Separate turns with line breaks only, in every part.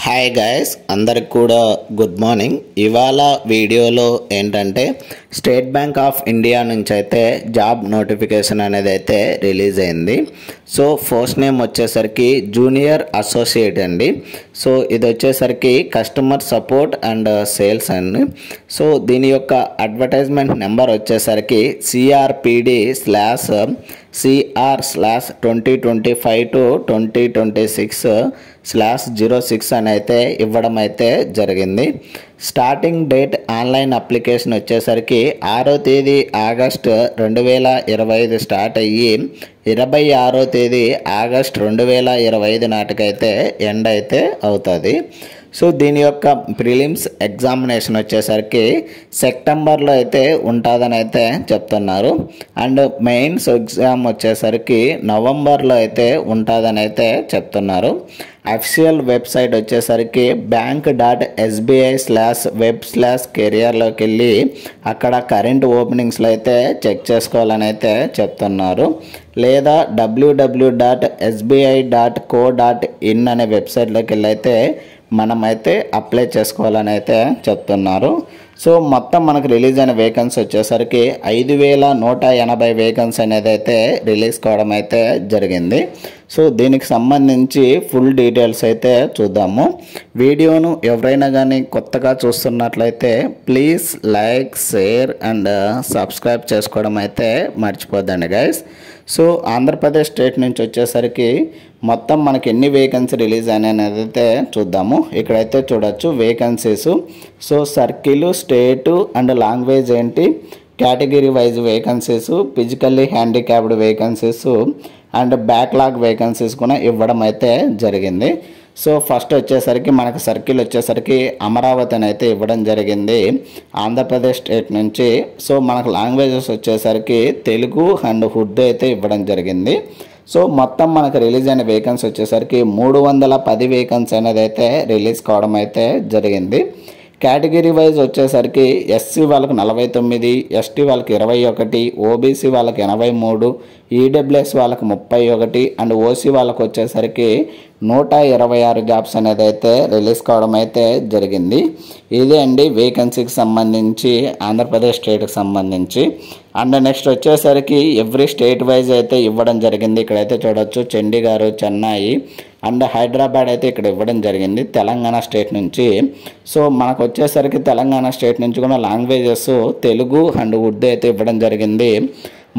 Hi guys, అందరికి కూడా good morning. ఇవాళ వీడియోలో ఏంటంటే స్టేట్ బ్యాంక్ ఆఫ్ ఇండియా నుంచి అయితే జాబ్ నోటిఫికేషన్ అనేది అయితే రిలీజ్ అయింది. సో ఫస్ట్ నేమ్ వచ్చేసరికి జూనియర్ అసోసియేట్ అండి. సో ఇది వచ్చేసరికి కస్టమర్ సపోర్ట్ అండ్ సేల్స్ అండి. సో దీని యొక్క అడ్వర్టైజ్మెంట్ నెంబర్ వచ్చేసరికి CRPD/CR/2025 to 2026/06 అని అయితే ఇవ్వడం అయితే జరిగింది. స్టార్టింగ్ డేట్ ఆన్లైన్ అప్లికేషన్ వచ్చేసరికి 6వ తేదీ ఆగస్టు 2025 స్టార్ట్ అయ్యి 26వ తేదీ ఆగస్ట్ 2025 నాటికైతే ఎండ్ అయితే అవుతుంది. సో దీని యొక్క ప్రిలిమ్స్ ఎగ్జామినేషన్ వచ్చేసరికి సెప్టెంబర్లో అయితే ఉంటుందని అయితే చెప్తున్నారు. అండ్ మెయిన్స్ ఎగ్జామ్ వచ్చేసరికి నవంబర్లో అయితే ఉంటుందని అయితే చెప్తున్నారు. అఫీషియల్ వెబ్సైట్ వచ్చేసరికి bank.sbi/web/careerలోకి వెళ్ళి అక్కడ కరెంట్ ఓపెనింగ్స్లో అయితే చెక్ చేసుకోవాలని అయితే చెప్తున్నారు. లేదా www.sbi.co.in అనే వెబ్సైట్లోకి వెళ్ళి అయితే మనమైతే అప్లై చేసుకోవాలని అయితే చెప్తున్నారు. సో మొత్తం మనకు రిలీజ్ అయిన వేకెన్సీ వచ్చేసరికి 5180 వేకెన్సీ అనేది అయితే రిలీజ్ కావడం అయితే జరిగింది. సో దీనికి సంబంధించి ఫుల్ డీటెయిల్స్ అయితే చూద్దాము. వీడియోను ఎవరైనా కానీ కొత్తగా చూస్తున్నట్లయితే please like, share and subscribe చేసుకోవడం అయితే మర్చిపోద్దండి గైస్. సో ఆంధ్రప్రదేశ్ స్టేట్ నుంచి వచ్చేసరికి మొత్తం మనకి ఎన్ని వేకెన్సీ రిలీజ్ అయినాయి అయితే చూద్దాము. ఇక్కడైతే చూడొచ్చు vacancies. So circle, state and language ఏంటి, category wise vacancies, physically handicapped vacancies and backlog vacancies కూడా ఇవ్వడం అయితే జరిగింది. సో ఫస్ట్ వచ్చేసరికి మనకు సర్కిల్ వచ్చేసరికి అమరావతి అని అయితే ఇవ్వడం జరిగింది ఆంధ్రప్రదేశ్ స్టేట్ నుంచి. సో మనకు లాంగ్వేజెస్ వచ్చేసరికి తెలుగు అండ్ ఉర్దూ అయితే ఇవ్వడం జరిగింది. సో మొత్తం మనకు రిలీజ్ అయిన వేకెన్సీ వచ్చేసరికి 310 వేకెన్సీ అనేది అయితే రిలీజ్ కావడం అయితే జరిగింది. కేటగిరీ వైజ్ వచ్చేసరికి ఎస్సీ వాళ్ళకి 49, ఎస్టీ వాళ్ళకి 21, ఓబీసీ వాళ్ళకి 83, ఈడబ్ల్యూఎస్ వాళ్ళకి 31 అండ్ ఓసీ వాళ్ళకి వచ్చేసరికి 126 జాబ్స్ అనేది అయితే రిలీజ్ కావడం అయితే జరిగింది. ఇదే అండి వేకెన్సీకి సంబంధించి ఆంధ్రప్రదేశ్ స్టేట్కి సంబంధించి. అండ్ నెక్స్ట్ వచ్చేసరికి ఎవ్రీ స్టేట్ వైజ్ అయితే ఇవ్వడం జరిగింది. ఇక్కడైతే చూడొచ్చు చండీగఢ్, చెన్నై అండ్ హైదరాబాద్ అయితే ఇక్కడ ఇవ్వడం జరిగింది తెలంగాణ స్టేట్ నుంచి. సో మనకు వచ్చేసరికి తెలంగాణ స్టేట్ నుంచి కూడా లాంగ్వేజెస్ తెలుగు అండ్ ఉర్దూ అయితే ఇవ్వడం జరిగింది.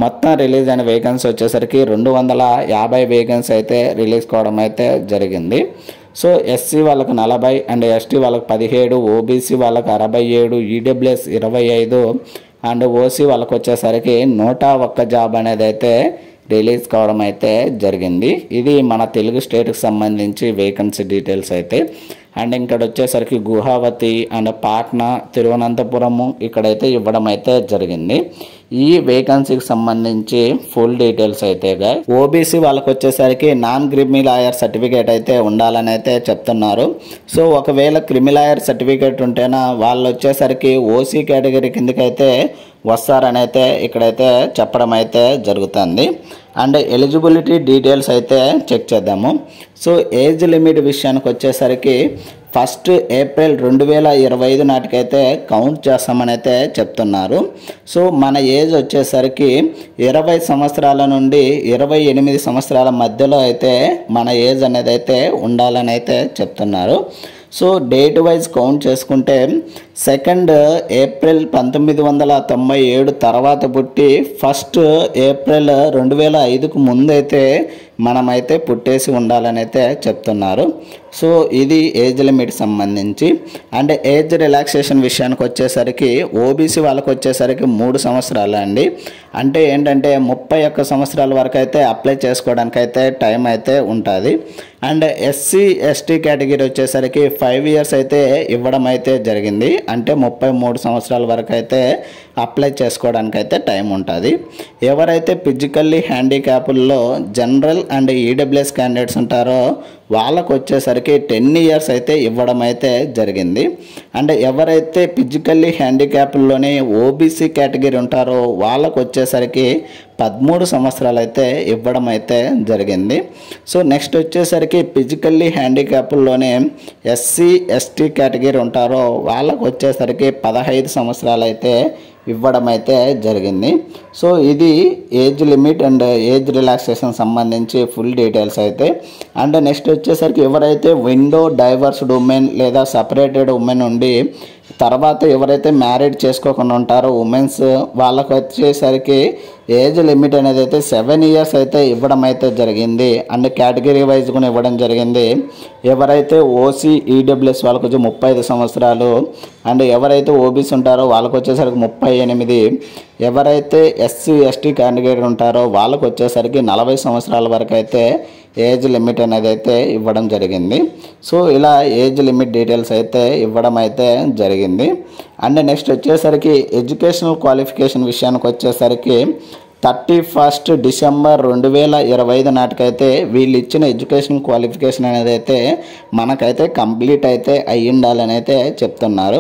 మొత్తం రిలీజ్ అయిన వేకెన్సీ వచ్చేసరికి 250 వేకెన్సీ అయితే రిలీజ్ కావడం అయితే జరిగింది. సో ఎస్సీ వాళ్ళకి 40 అండ్ ఎస్టీ వాళ్ళకి 17, ఓబీసీ వాళ్ళకి 67, ఈడబ్ల్యూఎస్ 25 అండ్ ఓసీ వాళ్ళకి వచ్చేసరికి 101 జాబ్ అనేది అయితే రిలీజ్ కావడం అయితే జరిగింది. ఇది మన తెలుగు స్టేట్కి సంబంధించి వేకెన్సీ డీటెయిల్స్ అయితే. అండ్ ఇక్కడ వచ్చేసరికి గువాహతి అండ్ పాట్నా, తిరువనంతపురము ఇక్కడైతే ఇవ్వడం అయితే జరిగింది. ఈ వేకెన్సీకి సంబంధించి ఫుల్ డీటెయిల్స్ అయితే ఓబీసీ వాళ్ళకి వచ్చేసరికి నాన్ క్రిమి లాయర్ సర్టిఫికేట్ అయితే ఉండాలని అయితే చెప్తున్నారు. సో ఒకవేళ క్రిమి లాయర్ సర్టిఫికేట్ ఉంటేనా వాళ్ళు వచ్చేసరికి ఓసీ కేటగిరీ కిందకైతే వస్తారని అయితే ఇక్కడైతే చెప్పడం అయితే జరుగుతుంది. అండ్ ఎలిజిబిలిటీ డీటెయిల్స్ అయితే చెక్ చేద్దాము. సో ఏజ్ లిమిట్ విషయానికి వచ్చేసరికి 1 ఏప్రిల్ 2025 నాటికైతే కౌంట్ చేస్తామని అయితే చెప్తున్నారు. సో మన ఏజ్ వచ్చేసరికి 20 సంవత్సరాల నుండి 28 సంవత్సరాల మధ్యలో అయితే మన ఏజ్ అనేది అయితే ఉండాలని అయితే చెప్తున్నారు. సో డేట్ వైజ్ కౌంట్ చేసుకుంటే 2 ఏప్రిల్ 1997 తర్వాత పుట్టి 1 ఏప్రిల్ 2005కు ముందైతే మనమైతే పుట్టేసి ఉండాలని అయితే చెప్తున్నారు. సో ఇది ఏజ్ లిమిట్ సంబంధించి. అండ్ ఏజ్ రిలాక్సేషన్ విషయానికి వచ్చేసరికి ఓబీసీ వాళ్ళకి వచ్చేసరికి 3 సంవత్సరాలు అండి. అంటే ఏంటంటే 31 సంవత్సరాల వరకు అయితే అప్లై చేసుకోవడానికి అయితే టైం అయితే ఉంటుంది. అండ్ ఎస్సీ ఎస్టీ కేటగిరీ వచ్చేసరికి 5 years అయితే ఇవ్వడం అయితే జరిగింది. అంటే 33 సంవత్సరాల వరకు అయితే అప్లై చేసుకోవడానికి అయితే టైం ఉంటుంది. ఎవరైతే ఫిజికల్లీ హ్యాండిక్యాప్ల్లో జనరల్ అండ్ ఈడబ్ల్యూఎస్ క్యాండిడేట్స్ ఉంటారో వాళ్ళకు వచ్చేసరికి 10 ఇయర్స్ అయితే ఇవ్వడం అయితే జరిగింది. అండ్ ఎవరైతే ఫిజికల్లీ హ్యాండిక్యాప్లోనే ఓబీసీ కేటగిరీ ఉంటారో వాళ్ళకు వచ్చేసరికి 13 సంవత్సరాలు అయితే ఇవ్వడం అయితే జరిగింది. సో నెక్స్ట్ వచ్చేసరికి ఫిజికల్లీ హ్యాండిక్యాప్లోనే ఎస్సీ ఎస్టీ కేటగిరీ ఉంటారో వాళ్ళకు వచ్చేసరికి 15 సంవత్సరాలు అయితే ఇవ్వడం అయితే జరిగింది. సో ఇది age limit and age relaxation సంబంధించి ఫుల్ డీటెయిల్స్ అయితే. అండ్ నెక్స్ట్ వచ్చేసరికి ఎవరైతే విండో డైవర్స్డ్ ఉమెన్ లేదా సపరేటెడ్ ఉమెన్ ఉండి తర్వాత ఎవరైతే మ్యారీడ్ చేసుకోకుండా ఉంటారో ఉమెన్స్ వాళ్ళకు వచ్చేసరికి ఏజ్ లిమిట్ అనేది అయితే 7 ఇయర్స్ అయితే ఇవ్వడం అయితే జరిగింది. అండ్ కేటగిరీ వైజ్ కూడా ఇవ్వడం జరిగింది. ఎవరైతే ఓసీ ఈడబ్ల్యూఎస్ వాళ్ళకు వచ్చి 35 సంవత్సరాలు, అండ్ ఎవరైతే ఓబీసీ ఉంటారో వాళ్ళకు వచ్చేసరికి 38, ఎవరైతే ఎస్సీ ఎస్టీ కేటగిరీ ఉంటారో వాళ్ళకు వచ్చేసరికి 40 సంవత్సరాల వరకు అయితే ఏజ్ లిమిట్ అనేది అయితే ఇవ్వడం జరిగింది. సో ఇలా ఏజ్ లిమిట్ డీటెయిల్స్ అయితే ఇవ్వడం అయితే జరిగింది. అండ్ నెక్స్ట్ వచ్చేసరికి ఎడ్యుకేషనల్ క్వాలిఫికేషన్ విషయానికి వచ్చేసరికి 31 డిసెంబర్ 2025 నాటికైతే వీళ్ళు ఇచ్చిన ఎడ్యుకేషన్ క్వాలిఫికేషన్ అనేది అయితే మనకైతే కంప్లీట్ అయితే అయ్యి ఉండాలని అయితే చెప్తున్నారు.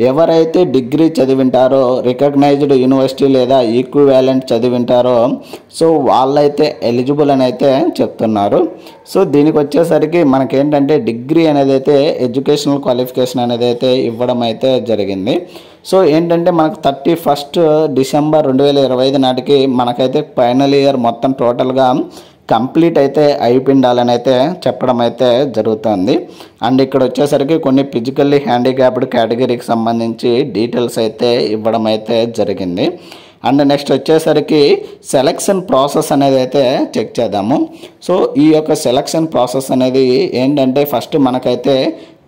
ఎవరైతే డిగ్రీ చదివింటారో రికగ్నైజ్డ్ యూనివర్సిటీ లేదా ఈక్వివాలెంట్ చదివింటారో సో వాళ్ళైతే ఎలిజిబుల్ అని అయితే చెప్తున్నారు. సో దీనికి వచ్చేసరికి మనకేంటంటే డిగ్రీ అనేది అయితే ఎడ్యుకేషనల్ క్వాలిఫికేషన్ అనేది అయితే ఇవ్వడం అయితే జరిగింది. సో ఏంటంటే మనకు 31 డిసెంబర్ 2025 నాటికి మనకైతే ఫైనల్ ఇయర్ మొత్తం టోటల్గా కంప్లీట్ అయితే అయిపోయిండాలని అయితే చెప్పడం అయితే జరుగుతుంది. అండ్ ఇక్కడ వచ్చేసరికి కొన్ని ఫిజికల్లీ హ్యాండిక్యాప్డ్ కేటగిరీకి సంబంధించి డీటెయిల్స్ అయితే ఇవ్వడం అయితే జరిగింది. అండ్ నెక్స్ట్ వచ్చేసరికి సెలక్షన్ ప్రాసెస్ అనేది అయితే చెక్ చేద్దాము. సో ఈ యొక్క సెలక్షన్ ప్రాసెస్ అనేది ఏంటంటే ఫస్ట్ మనకైతే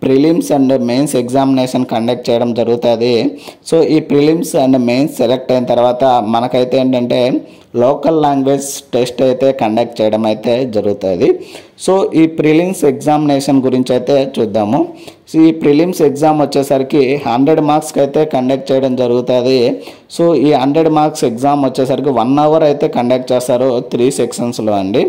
prelims and mains examination conduct చేయడం జరుగుతుంది. సో ఈ ప్రిలిమ్స్ అండ్ మెయిన్స్ సెలెక్ట్ అయిన తర్వాత మనకైతే ఏంటంటే లోకల్ లాంగ్వేజ్ టెస్ట్ అయితే కండక్ట్ చేయడం అయితే జరుగుతుంది. సో ఈ ప్రిలిమ్స్ ఎగ్జామినేషన్ గురించి అయితే చూద్దాము. సో ఈ ప్రిలిమ్స్ ఎగ్జామ్ వచ్చేసరికి 100 మార్క్స్కి అయితే కండక్ట్ చేయడం జరుగుతుంది. సో ఈ 100 మార్క్స్ ఎగ్జామ్ వచ్చేసరికి 1 అవర్ అయితే కండక్ట్ చేస్తారు 3 సెక్షన్స్లో అండి.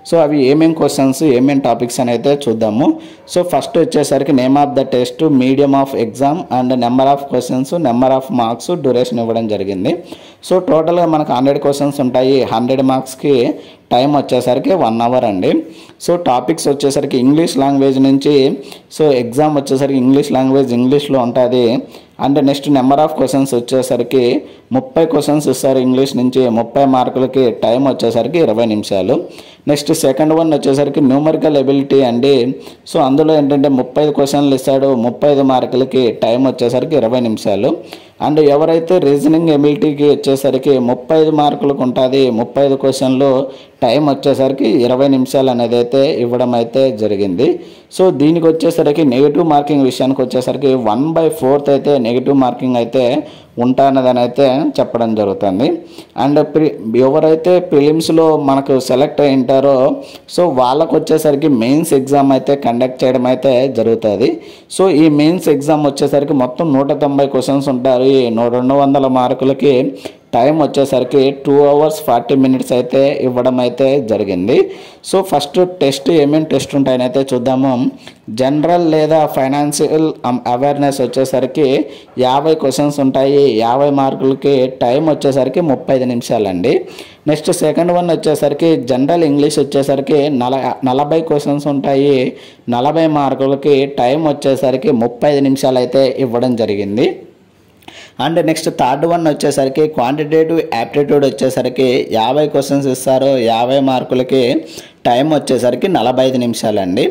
సో అవి ఏమేమి క్వశ్చన్స్ ఏమేమి టాపిక్స్ అని అయితే చూద్దాము. సో ఫస్ట్ వచ్చేసరికి name of the test, medium of exam and number of questions, number of marks, duration ఇవ్వడం జరిగింది. సో టోటల్గా మనకు 100 క్వశ్చన్స్ ఉంటాయి. 100 మార్క్స్కి టైం వచ్చేసరికి 1 అవర్ అండి. సో టాపిక్స్ వచ్చేసరికి ఇంగ్లీష్ లాంగ్వేజ్ నుంచి సో ఎగ్జామ్ వచ్చేసరికి ఇంగ్లీష్ లాంగ్వేజ్ ఇంగ్లీష్లో ఉంటుంది. And next number of questions వచ్చేసరికి 30 క్వశ్చన్స్ ఇస్తారు ఇంగ్లీష్ నుంచి. 30 మార్కులకి టైం వచ్చేసరికి 20 నిమిషాలు. నెక్స్ట్ సెకండ్ వన్ వచ్చేసరికి న్యూమరికల్ ఎబిలిటీ అండి. సో అందులో ఏంటంటే 35 క్వశ్చన్లు ఇస్తాడు. 35 మార్కులకి టైం వచ్చేసరికి 20 నిమిషాలు. అండ్ ఎవరైతే రీజనింగ్ ఎబిలిటీకి వచ్చేసరికి 35 మార్కులకు ఉంటుంది. 35 క్వశ్చన్లు, టైం వచ్చేసరికి 20 నిమిషాలు అనేది అయితే ఇవ్వడం అయితే జరిగింది. సో దీనికి వచ్చేసరికి నెగిటివ్ మార్కింగ్ విషయానికి వచ్చేసరికి 1/4 అయితే నెగిటివ్ మార్కింగ్ అయితే ఉంటానదని అయితే చెప్పడం జరుగుతుంది. అండ్ ఎవరైతే ప్రిలిమ్స్లో మనకు సెలెక్ట్ అయి ఉంటారో సో వాళ్ళకు వచ్చేసరికి మెయిన్స్ ఎగ్జామ్ అయితే కండక్ట్ చేయడం అయితే జరుగుతుంది. సో ఈ మెయిన్స్ ఎగ్జామ్ వచ్చేసరికి మొత్తం 190 క్వశ్చన్స్ ఉంటారు. 200 మార్కులకి టైం వచ్చేసరికి 2 hours 40 minutes అయితే ఇవ్వడం అయితే జరిగింది. సో ఫస్ట్ టెస్ట్ ఏమేమి టెస్ట్ ఉంటాయని అయితే చూద్దాము. జనరల్ లేదా ఫైనాన్షియల్ అవేర్నెస్ వచ్చేసరికి 50 క్వశ్చన్స్ ఉంటాయి. 50 మార్కులకి టైం వచ్చేసరికి 35 నిమిషాలండి. నెక్స్ట్ సెకండ్ వన్ వచ్చేసరికి జనరల్ ఇంగ్లీష్ వచ్చేసరికి 40 క్వశ్చన్స్ ఉంటాయి. 40 మార్కులకి టైం వచ్చేసరికి 35 నిమిషాలు అయితే ఇవ్వడం జరిగింది. అండ్ నెక్స్ట్ థర్డ్ వన్ వచ్చేసరికి క్వాంటిటేటివ్ యాప్టిట్యూడ్ వచ్చేసరికి 50 క్వశ్చన్స్ ఇస్తారు. 50 మార్కులకి టైం వచ్చేసరికి 45 నిమిషాలండి.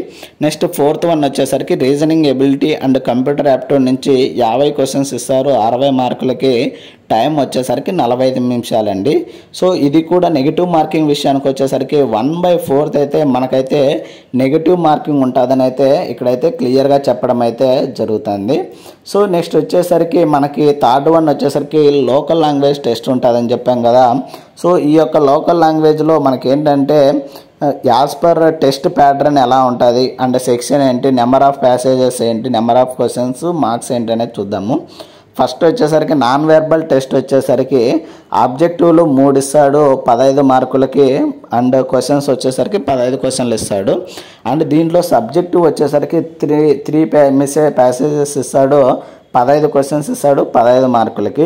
నెక్స్ట్ ఫోర్త్ వన్ వచ్చేసరికి reasoning ability and computer aptitude నుంచి 50 క్వశ్చన్స్ ఇస్తారు. 60 మార్కులకి టైం వచ్చేసరికి 45 నిమిషాలండి. సో ఇది కూడా నెగిటివ్ మార్కింగ్ విషయానికి వచ్చేసరికి 1/4 అయితే మనకైతే నెగిటివ్ మార్కింగ్ ఉంటుందని అయితే ఇక్కడైతే క్లియర్గా చెప్పడం అయితే జరుగుతుంది. సో నెక్స్ట్ వచ్చేసరికి మనకి థర్డ్ వన్ వచ్చేసరికి లోకల్ లాంగ్వేజ్ టెస్ట్ ఉంటుందని చెప్పాం కదా. సో ఈ యొక్క లోకల్ లాంగ్వేజ్లో మనకి ఏంటంటే యాజ్ పర్ టెస్ట్ ప్యాటర్న్ ఎలా ఉంటుంది అండ్ సెక్షన్ ఏంటి, నెంబర్ ఆఫ్ ప్యాసేజెస్ ఏంటి, నెంబర్ ఆఫ్ క్వశ్చన్స్, మార్క్స్ ఏంటి అనేది చూద్దాము. ఫస్ట్ వచ్చేసరికి నాన్ వెర్బల్ టెస్ట్ వచ్చేసరికి ఆబ్జెక్టివ్లు 3 ఇస్తాడు 15 మార్కులకి, అండ్ క్వశ్చన్స్ వచ్చేసరికి 15 క్వశ్చన్లు ఇస్తాడు. అండ్ దీంట్లో సబ్జెక్టివ్ వచ్చేసరికి త్రీ ప్యాసేజెస్ ఇస్తాడు, 15 క్వశ్చన్స్ ఇస్తాడు 15 మార్కులకి.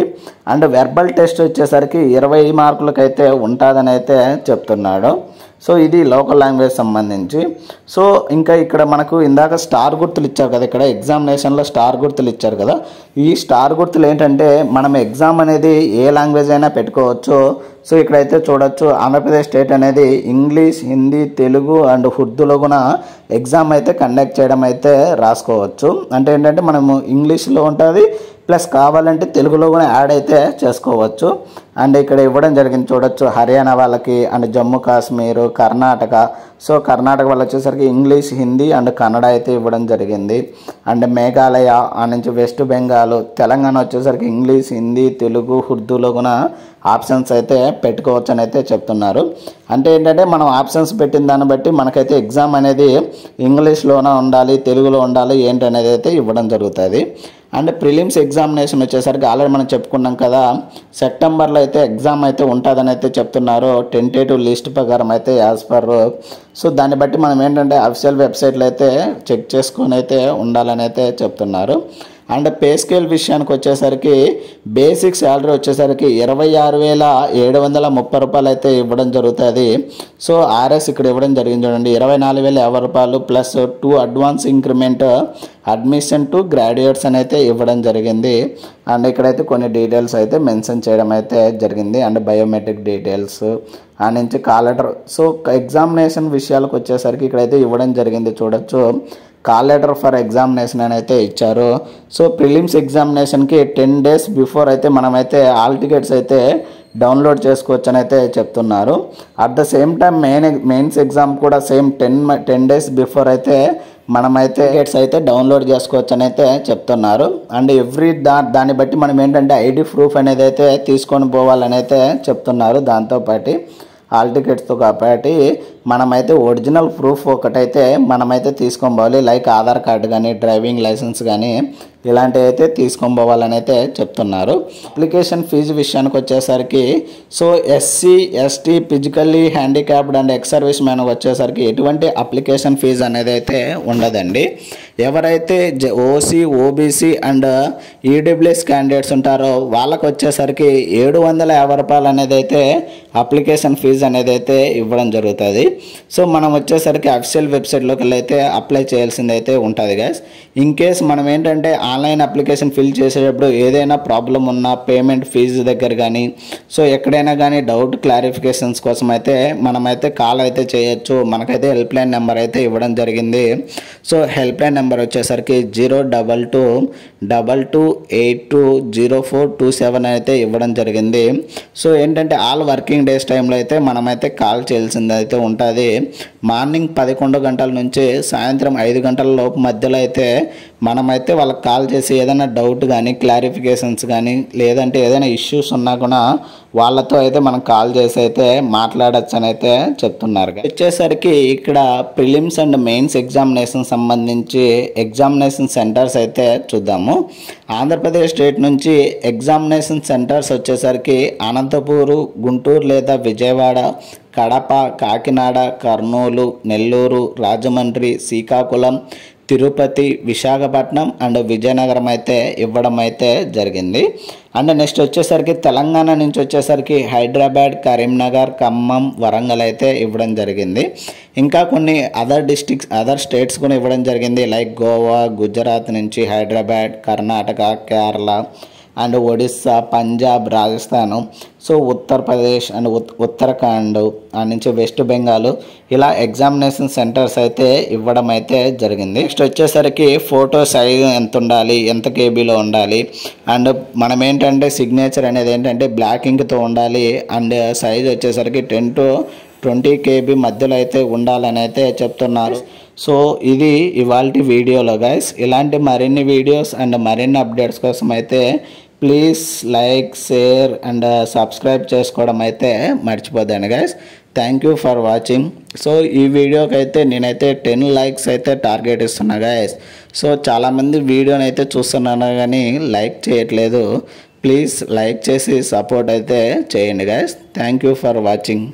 అండ్ వెర్బల్ టెస్ట్ వచ్చేసరికి 20 మార్కులకి అయితే ఉంటుందని అయితే చెప్తున్నాడు. సో ఇది లోకల్ లాంగ్వేజ్ సంబంధించి. సో ఇంకా ఇక్కడ మనకు ఇందాక స్టార్ గుర్తులు ఇచ్చారు కదా, ఇక్కడ ఎగ్జామినేషన్లో స్టార్ గుర్తులు ఇచ్చారు కదా. ఈ స్టార్ గుర్తులు ఏంటంటే మనం ఎగ్జామ్ అనేది ఏ లాంగ్వేజ్ అయినా పెట్టుకోవచ్చు. సో ఇక్కడైతే చూడొచ్చు ఆంధ్రప్రదేశ్ స్టేట్ అనేది ఇంగ్లీష్, హిందీ, తెలుగు అండ్ ఉర్దూలో కూడా ఎగ్జామ్ అయితే కండక్ట్ చేయడం అయితే రాసుకోవచ్చు. అంటే ఏంటంటే మనము ఇంగ్లీష్లో ఉంటుంది, ప్లస్ కావాలంటే తెలుగులో కూడా యాడ్ అయితే చేసుకోవచ్చు. అండ్ ఇక్కడ ఇవ్వడం జరిగింది చూడొచ్చు, హర్యానా వాళ్ళకి అండ్ జమ్మూ కాశ్మీర్, కర్ణాటక. సో కర్ణాటక వాళ్ళు వచ్చేసరికి ఇంగ్లీష్, హిందీ అండ్ కన్నడ అయితే ఇవ్వడం జరిగింది. అండ్ మేఘాలయ ఆ నుంచి వెస్ట్ బెంగాల్, తెలంగాణ వచ్చేసరికి ఇంగ్లీష్, హిందీ, తెలుగు, ఉర్దూలో కూడా ఆప్షన్స్ అయితే పెట్టుకోవచ్చు అని అయితే చెప్తున్నారు. అంటే ఏంటంటే మనం ఆప్షన్స్ పెట్టిన దాన్ని బట్టి మనకైతే ఎగ్జామ్ అనేది ఇంగ్లీష్లోనే ఉండాలి, తెలుగులో ఉండాలి ఏంటి అనేది అయితే ఇవ్వడం జరుగుతుంది. అండ్ ప్రిలిమ్స్ ఎగ్జామినేషన్ వచ్చేసరికి ఆల్రెడీ మనం చెప్పుకున్నాం కదా, సెప్టెంబర్లో అయితే ఎగ్జామ్ అయితే ఉంటుందని అయితే చెప్తున్నారు. టెంటేటివ్ లిస్ట్ ప్రకారం అయితే యాజ్ పర్. సో దాన్ని బట్టి మనం ఏంటంటే అఫీషియల్ వెబ్సైట్లో అయితే చెక్ చేసుకొని అయితే ఉండాలని అయితే చెప్తున్నారు. అండ్ పే స్కేల్ విషయానికి వచ్చేసరికి బేసిక్ శాలరీ వచ్చేసరికి 26,730 రూపాయలు అయితే ఇవ్వడం జరుగుతుంది. సో ఆర్ఎస్ ఇక్కడ ఇవ్వడం జరిగింది చూడండి, 24,050 రూపాయలు plus 2 advance increment admission to graduates అని అయితే ఇవ్వడం జరిగింది. అండ్ ఇక్కడైతే కొన్ని డీటెయిల్స్ అయితే మెన్షన్ చేయడం అయితే జరిగింది. అండ్ బయోమెట్రిక్ డీటెయిల్స్ ఆ నుంచి కాల్ లెటర్. సో ఎగ్జామినేషన్ విషయాలకు వచ్చేసరికి ఇక్కడైతే ఇవ్వడం జరిగింది చూడొచ్చు, కాల్ లెటర్ ఫర్ ఎగ్జామినేషన్ అని అయితే ఇచ్చారు. సో ప్రిలిమ్స్ ఎగ్జామినేషన్కి 10 days బిఫోర్ అయితే మనమైతే ఆల్ టికెట్స్ అయితే డౌన్లోడ్ చేసుకోవచ్చు అని అయితే చెప్తున్నారు. At the same time mains exam కూడా సేమ్ 10 days బిఫోర్ అయితే మనమైతే టికెట్స్ అయితే డౌన్లోడ్ చేసుకోవచ్చు అని అయితే చెప్తున్నారు. అండ్ దాన్ని బట్టి మనం ఏంటంటే ఐడి ప్రూఫ్ అనేది అయితే తీసుకొని పోవాలని అయితే చెప్తున్నారు. దాంతోపాటు హాల్ టికెట్స్తో కాబట్టి మనమైతే ఒరిజినల్ ప్రూఫ్ ఒకటైతే మనమైతే తీసుకొని పోవాలి, లైక్ ఆధార్ కార్డు కానీ డ్రైవింగ్ లైసెన్స్ కానీ ఇలాంటివి అయితే తీసుకొని పోవాలని అయితే చెప్తున్నారు. అప్లికేషన్ ఫీజు విషయానికి వచ్చేసరికి so SC, ST, physically handicapped and ex service man వచ్చేసరికి ఎటువంటి అప్లికేషన్ ఫీజు అనేది అయితే ఉండదండి. ఎవరైతే OC, OBC and EWS candidates ఉంటారో వాళ్ళకు వచ్చేసరికి 750 రూపాయలు అనేది అయితే అప్లికేషన్ ఫీజు అనేది అయితే ఇవ్వడం జరుగుతుంది. సో మనం వచ్చేసరికి అఫీషియల్ వెబ్సైట్లోకి వెళ్ళి అయితే అప్లై చేయాల్సింది అయితే ఉంటుంది గైస్. ఇన్ కేస్ మనం ఏంటంటే ఆన్లైన్ అప్లికేషన్ ఫిల్ చేసేటప్పుడు ఏదైనా ప్రాబ్లం ఉన్నా పేమెంట్ ఫీజు దగ్గర కానీ సో ఎక్కడైనా కానీ డౌట్ క్లారిఫికేషన్స్ కోసం అయితే మనమైతే కాల్ అయితే చేయొచ్చు. మనకైతే హెల్ప్ లైన్ నెంబర్ అయితే ఇవ్వడం జరిగింది. సో హెల్ప్ లైన్ నెంబర్ వచ్చేసరికి 02222820427 అయితే ఇవ్వడం జరిగింది. సో ఏంటంటే ఆల్ వర్కింగ్ డేస్ టైంలో అయితే మనమైతే కాల్ చేయాల్సింది అయితే ఉంటుంది. మార్నింగ్ 11 గంటల నుంచి సాయంత్రం 5 గంటల లోపు మధ్యలో అయితే మనమైతే వాళ్ళకి కాల్ చేసి ఏదైనా డౌట్ కానీ క్లారిఫికేషన్స్ కానీ లేదంటే ఏదైనా ఇష్యూస్ ఉన్నా కూడా వాళ్ళతో అయితే మనం కాల్ చేసి అయితే మాట్లాడచ్చు అని అయితే చెప్తున్నారు. వచ్చేసరికి ఇక్కడ ప్రిలిమ్స్ అండ్ మెయిన్స్ ఎగ్జామినేషన్ సంబంధించి ఎగ్జామినేషన్ సెంటర్స్ అయితే చూద్దాము. ఆంధ్రప్రదేశ్ స్టేట్ నుంచి ఎగ్జామినేషన్ సెంటర్స్ వచ్చేసరికి అనంతపూరు, గుంటూరు లేదా విజయవాడ, కడప, కాకినాడ, కర్నూలు, నెల్లూరు, రాజమండ్రి, శ్రీకాకుళం, తిరుపతి, విశాఖపట్నం అండ్ విజయనగరం అయితే ఇవ్వడం అయితే జరిగింది. అండ్ నెక్స్ట్ వచ్చేసరికి తెలంగాణ నుంచి వచ్చేసరికి హైదరాబాద్, కరీంనగర్, ఖమ్మం, వరంగల్ అయితే ఇవ్వడం జరిగింది. ఇంకా కొన్ని అదర్ స్టేట్స్ కూడా ఇవ్వడం జరిగింది, లైక్ గోవా, గుజరాత్ నుంచి Hyderabad, Karnataka, Kerala and Odisha, Punjab, Rajasthan, so Uttar Pradesh and Uttarakhand ఆ నుంచి వెస్ట్ బెంగాల్ ఇలా ఎగ్జామినేషన్ సెంటర్స్ అయితే ఇవ్వడం అయితే జరిగింది. నెక్స్ట్ వచ్చేసరికి ఫోటో సైజ్ ఎంత ఉండాలి, ఎంత కేబీలో ఉండాలి అండ్ మనం ఏంటంటే సిగ్నేచర్ అనేది ఏంటంటే బ్లాక్ ఇంక్తో ఉండాలి అండ్ సైజ్ వచ్చేసరికి 10 to 20 KB మధ్యలో అయితే ఉండాలని అయితే చెప్తున్నారు. సో ఇది ఇవాల్టి వీడియోలో గైస్. ఇలాంటి మరిన్ని వీడియోస్ అండ్ మరిన్ని అప్డేట్స్ కోసం అయితే please like, share and subscribe చేసుకోవడం అయితే మర్చిపోద్దండి guys. Thank you for watching. So ఈ వీడియోకి అయితే నేనైతే 10 లైక్స్ అయితే టార్గెట్ ఇస్తున్నా గైస్. సో చాలామంది వీడియోని అయితే చూస్తున్నాను కానీ లైక్ చేయట్లేదు. ప్లీజ్ లైక్ చేసి సపోర్ట్ అయితే చేయండి guys. Thank you for watching.